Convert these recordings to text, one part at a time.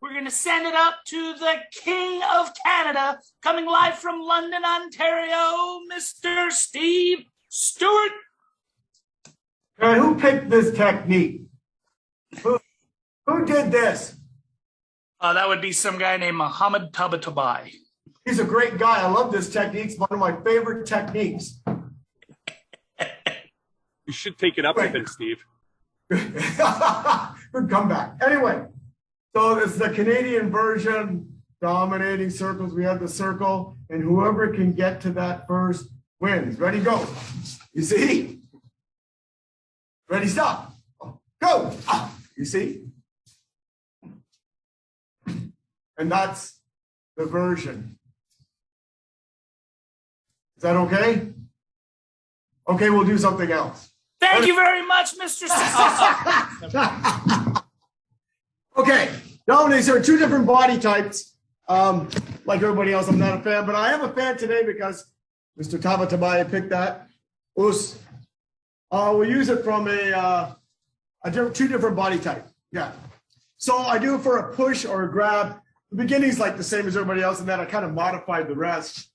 We're going to send it up to the King of Canada, coming live from London, Ontario, Mr. Steve Stewart. And who picked this technique? Who did this? That would be some guy named Mohammed Tabatabai. He's a great guy. I love this technique. It's one of my favorite techniques. You should take it up with him, Steve. Good comeback. Anyway, so it's the Canadian version, dominating circles. We have the circle, and whoever can get to that first wins. Ready, go. You see? Ready, stop. Go. You see? And that's the version. Is that okay? Okay, we'll do something else. Thank you very much, Mr. Okay, nowadays there are two different body types. Like everybody else, I'm not a fan, but I am a fan today because Mr. Tabatabai picked that. We'll use it from two different body type. Yeah. So I do it for a push or a grab. The beginning's like the same as everybody else, and then I kind of modified the rest.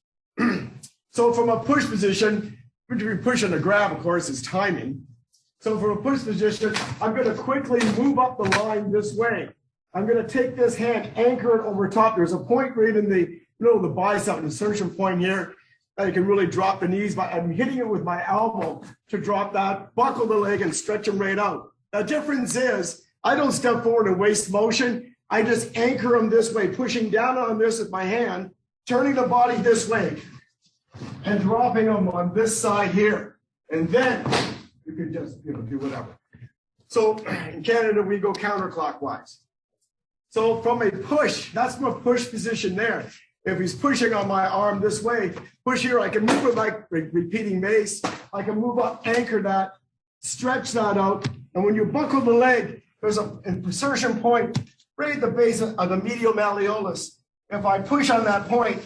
So from a push position, between push and a grab, of course, is timing. So from a push position, I'm going to quickly move up the line this way. I'm going to take this hand, anchor it over top. There's a point right in the middle of the bicep, an insertion point here. I can really drop the knees, but I'm hitting it with my elbow to drop that, buckle the leg, and stretch them right out. The difference is I don't step forward and waste motion. I just anchor them this way, pushing down on this with my hand, turning the body this way, and dropping them on this side here. And then you can just do whatever. So in Canada, we go counterclockwise. So from a push, that's from a push position there. If he's pushing on my arm this way, push here, I can move it like repeating mace. I can move up, anchor that, stretch that out. And when you buckle the leg, there's an insertion point right at the base of the medial malleolus. If I push on that point,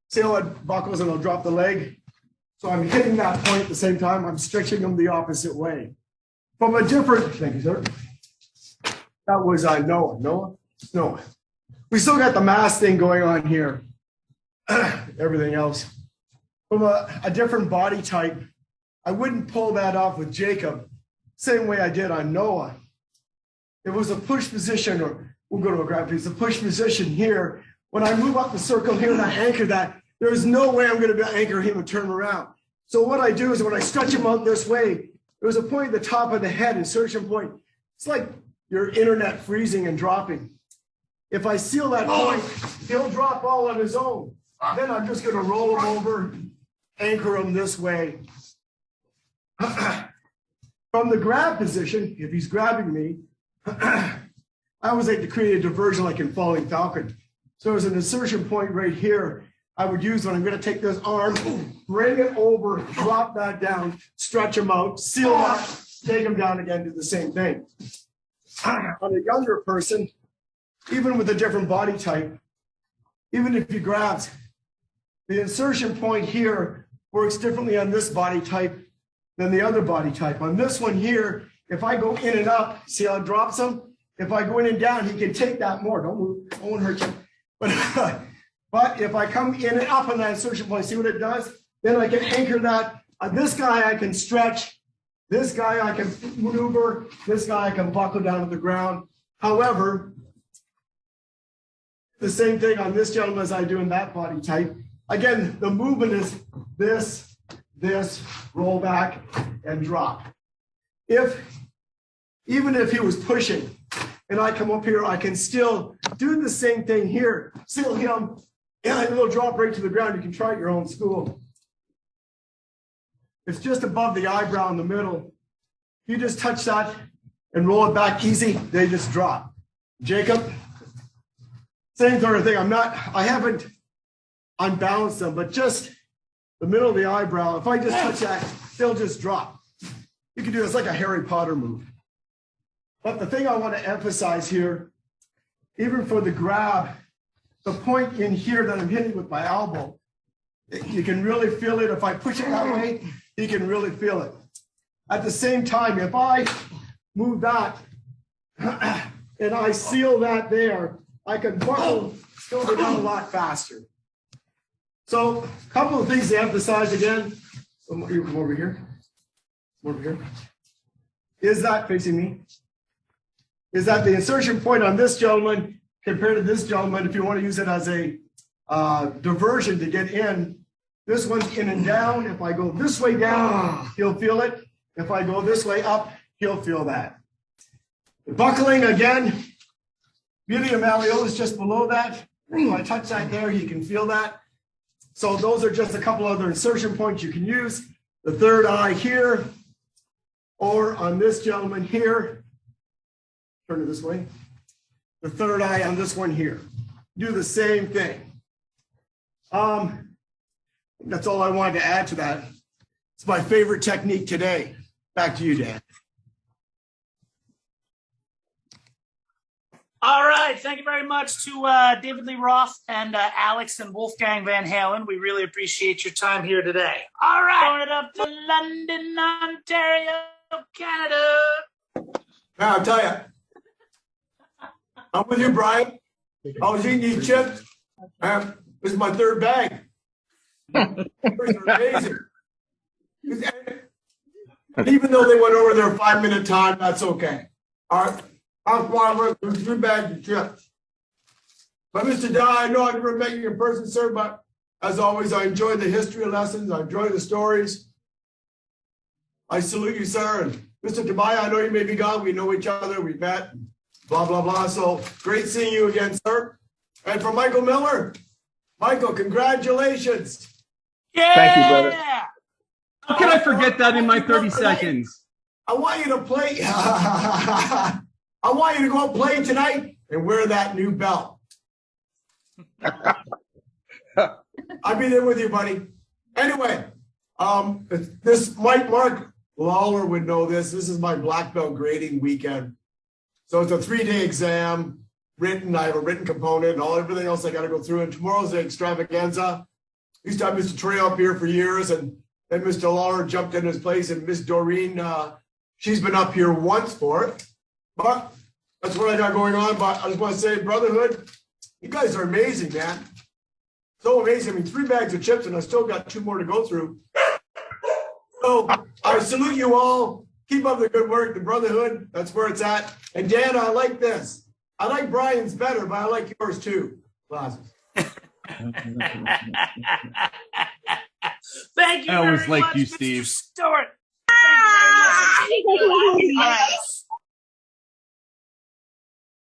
see how it buckles and I'll drop the leg. So I'm hitting that point at the same time. I'm stretching them the opposite way. From a different, thank you, sir. That was Noah. We still got the mass thing going on here. Everything else. From a different body type, I wouldn't pull that off with Jacob, same way I did on Noah. It was a push position, or we'll go to a grab piece, a push position here. When I move up the circle here and I anchor that, there's no way I'm going to anchor him and turn around. So what I do is when I stretch him out this way, there's a point at the top of the head, insertion point. It's like your internet freezing and dropping. If I seal that point, he'll drop all on his own. Then I'm just going to roll him over, anchor him this way. From the grab position, if he's grabbing me, I always like to create a diversion like in Falling Falcon. So there's an insertion point right here I would use when I'm going to take this arm, bring it over, drop that down, stretch him out, seal that, take him down again, do the same thing. On a younger person, even with a different body type, even if he grabs, the insertion point here works differently on this body type than the other body type. On this one here, if I go in and up, see how it drops him? If I go in and down, he can take that more. Don't move, I won't hurt you. But if I come in and up on that insertion point, see what it does? Then I can anchor that. This guy I can stretch. This guy I can maneuver. This guy I can buckle down to the ground. However, the same thing on this gentleman as I do in that body type. Again, the movement is this, roll back and drop. Even if he was pushing and I come up here, I can still do the same thing here. Seal him, and it'll drop right to the ground. You can try it at your own school. It's just above the eyebrow in the middle. You just touch that and roll it back easy, they just drop. Jacob, same sort of thing. I haven't unbalanced them, but just the middle of the eyebrow, if I just touch that, they'll just drop. You can do this like a Harry Potter move. But the thing I want to emphasize here, even for the grab, the point in here that I'm hitting with my elbow, you can really feel it. If I push it that way, you can really feel it. At the same time, if I move that and I seal that there, I can buckle still go down a lot faster. So a couple of things to emphasize again. You come over here. Over here. Is that facing me? Is that the insertion point on this gentleman compared to this gentleman, if you want to use it as a diversion to get in, this one's in and down. If I go this way down, he'll feel it. If I go this way up, he'll feel that. The buckling again, medium malleolus just below that. If I touch that there, he can feel that. So those are just a couple other insertion points you can use. The third eye here, or on this gentleman here. Turn it this way. The third eye on this one here. Do the same thing. That's all I wanted to add to that. It's my favorite technique today. Back to you, Dan. All right. Thank you very much to David Lee Roth and Alex and Wolfgang Van Halen. We really appreciate your time here today. All right. Going it up to London, Ontario, Canada. Now, I'll tell you, I'm with you, Brian. I was eating these chips. This is my third bag. They're amazing. And even though they went over their 5-minute time, that's okay. All right. I'll follow it with 3 bags of chips. But Mr. Dye, I know I've never met you in person, sir, but as always, I enjoy the history lessons. I enjoy the stories. I salute you, sir. And Mr. Tabaya, I know you may be gone. We know each other. We've met. Blah, blah, blah. So great seeing you again, sir. And for Michael Miller, Michael, congratulations. Yeah. Thank you, brother. How can I forget that in my 30 seconds? I want you to play. I want you to go out play tonight and wear that new belt. I'll be there with you, buddy. Anyway, this Mark Lawler would know this. This is my black belt grading weekend. So it's a 3-day exam, written. I have a written component and everything else I got to go through. And tomorrow's the extravaganza. Used to have Mr. Trey up here for years, and then Mr. Lawler jumped in his place, and Miss Doreen, she's been up here once for it. But that's what I got going on. But I just want to say, Brotherhood, you guys are amazing, man. So amazing. I mean, 3 bags of chips, and I still got 2 more to go through. So I salute you all. Keep up the good work. The Brotherhood, that's where it's at. And Dan, I like this. I like Brian's better, but I like yours too. Glasses. Thank you. I always very liked much, you, Mr. Steve. Stewart. Thank you very much. All right.